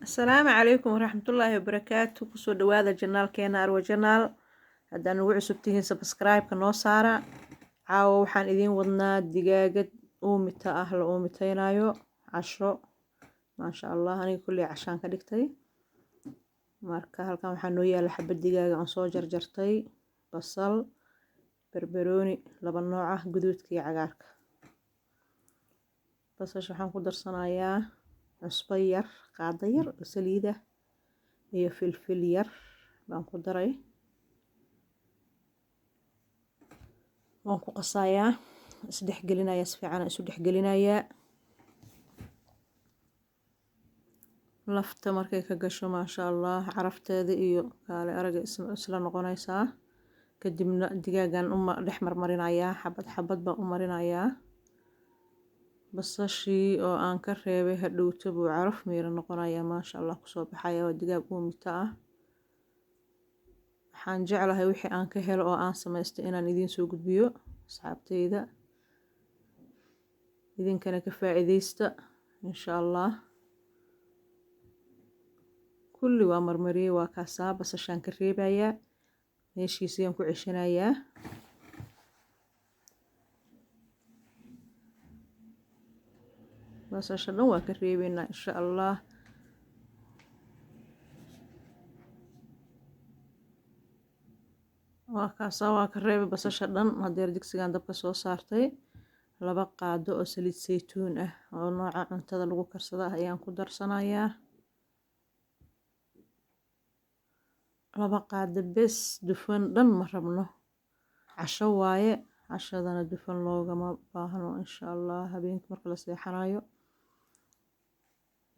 Asalaamu calaykum waraxmatullaahi wabarakaatu. Kusoo dhawaada janaalkeena Arwa Janaal. Haddaan ugu cusub tihiin subscribe-ka noo saara. Caawa waxaan idiin wadnaa digaagad uumita ah la uumiteynayo casho. Maasha Allah, aniga kulli cashaan ka dhigtay. Marka halkan waxaa noo yaala xabad digaaga aan soo jarjartay, basal, barbarooni laba nooc ah, guduudka iyo cagaarka. Basasha waxaan ku darsanayaa cusbo yar, qaado yar oo saliid ah iyo filfil yar baan ku daray. waan ku qasayaa, isdhex gelinayaa, si fiican isu dhex gelinayaa. lafta markay ka gasho maasha Allah carafteeda iyo kaale araga isla noqonaysaa. kadibna digaagan dhex marmarinayaa, xabad xabad baan u marinayaa. basashii oo aan ka reebay hadhowto buu caraf miira noqonayaa, maasha Allah kusoo baxaya. waa digaag uumita ah. waxaan jeclahay wixii aan ka helo oo aan samaysto inaan idiin soo gudbiyo asxaabteyda, idinkana ka faa'iideysta insha Allah. kulli waa marmariyey, waa kaasaa. basashaan ka reebayaa, meeshiisiyaan ku ceshanayaa. basasha dhan waa ka reebeynaa insha Allah. waa kaasaa, waa ka reebay basasha dhan. hadeer digsigan dabka soo saartay. 2 qaado oo saliid saytuun ah oo nooca cuntada lagu karsada ayaan ku darsanayaa. 2 qaado bes, dufan dhan ma rabno. casho waaye, cashadana dufan loogama baahno insha Allah. habeenkii marka la seexanayo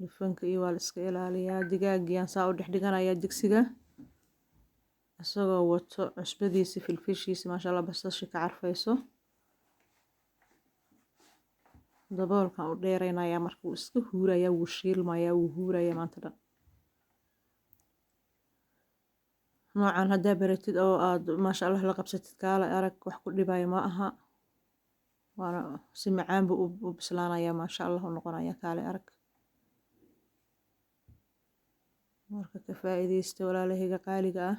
dufanka iyo waa la iska ilaaliyaa. digaaggiyaan saa u dhex dhiganayaa digsiga, isagoo wato cusbadiisi, filfishiisi, maasha Allah basasha ka carfayso. daboolkan u dheeraynayaa, marka wuu iska huurayaa, wuu shiilmayaa, wuu huurayaa maanta dhan. noocan haddaa baratid oo aad maasha Allah la qabsatid, kaale arag wax ku dhibaya ma aha. waana si macaan buu u bislaanayaa, maasha Allah u noqonayaa, kaale arag. marka ka faa'iideysta walaalahayga qaaliga ah.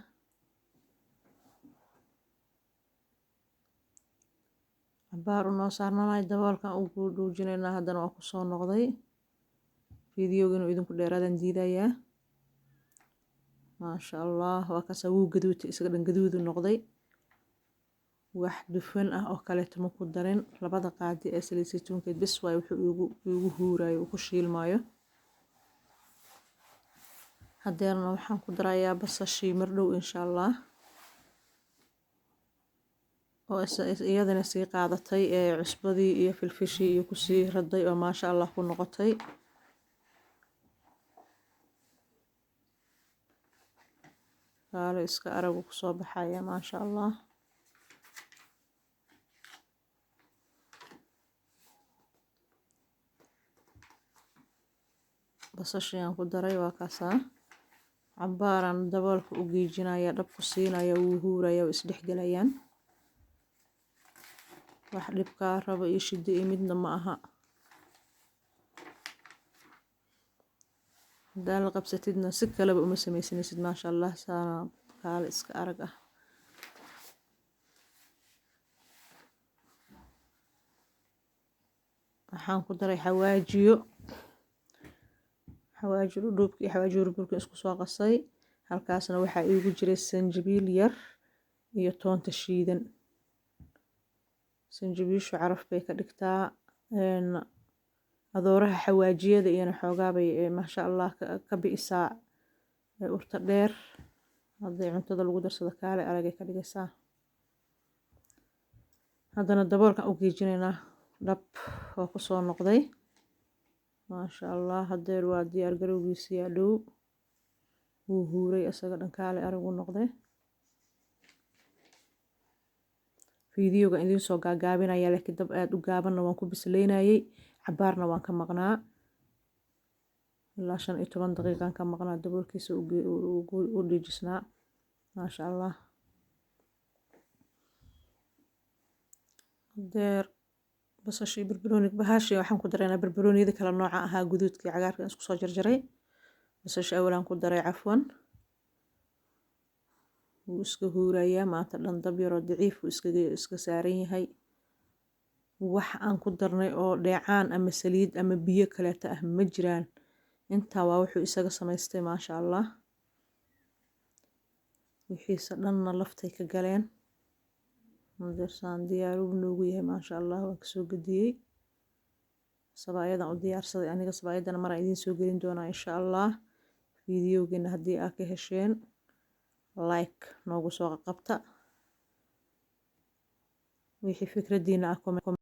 cabaar u noo saarnanahay, daboolkan ugu dhuujinaynaa. haddana waa ku soo noqday. fiidiyowga inuu idinku dheeraadan diidayaa. maasha Allah, waa kaasa wuu gaduutay, isaga dhan gaduudu noqday. wax dufan ah oo kaleeto ma ku darin. 2 qaadi ee saliid saytuunkeed bes waaye wuxuu igu huurayo, uu ku shiilmaayo. hadeerna waxaan ku darayaa basashii mardhow insha Allah, oo iyadana sii qaadatay ee cusbadii iyo filfishii iyo kusii raday oo maasha Allah ku noqotay. kaale iska aragu kusoo baxaya maasha Allah. basashii aan ku daray, waa kaasaa. cabaaraan daboolka u giijinaya, dhabku siinaya, wuu huuraya, waa isdhex gelayaan. wax dhibkaa rabo iyo shiddo iyo midna ma aha. haddaa la qabsatidna si kaleba uma samaysanaysid, maasha Allah. saana kaale iska arag ah. waxaan ku daray xawaajiyo dhudhuubka iyo xawaajiyo burburka isku soo qasay. halkaasna waxaa iigu jiray sanjabiil yar iyo toonta shiidan. sanjabiishu caraf bay ka dhigtaa. adooraha xawaajiyada iyana xoogaa bay maasha Allah ka bi'isaa urta dheer. hadday cuntada lagu darsado kaale aragay ka dhigaysaa. haddana daboolkan u giijinaynaa. dhab waa ku soo noqday. maasha Allah, hadeer waa diyaar garowgiisii yaa dhow. wuu huuray isaga dhan, kaale aragu noqday. fiidiyowga idiin soo gaagaabinaya, laakiin dab aad u gaabanna waan ku bislaynayay. cabaarna waan ka maqnaa, ilaa 15 daqiiqaan ka maqnaa. daboolkiisa u dhijisnaa maasha Allah. hadeer basashii barbarooni bahashii waxaan ku daraynaa barbarooniyada kala nooca ahaa, guduudka iyo cagaarka isku soo jarjaray. basasha awalan ku daray cafwan wuu iska huurayaa maanta dhan dab yaroo daciif uu iska saaran yahay wax aan ku darnay oo dheecaan ama saliid ama biyo kaleeta ah ma jiraan intaa waa wuxuu isaga samaystay maasha allah wixiisa dhanna laftay ka galeen madersaan diyaar uu noogu yahay maasha allah waa kasoo gadiyey sabaayadan u diyaarsaday aniga sabaayadana maraan idiin soo gelin doonaa insha allah fiidiyogeena haddii aad ka hesheen like noogu soo qabta wixii fikradiina ah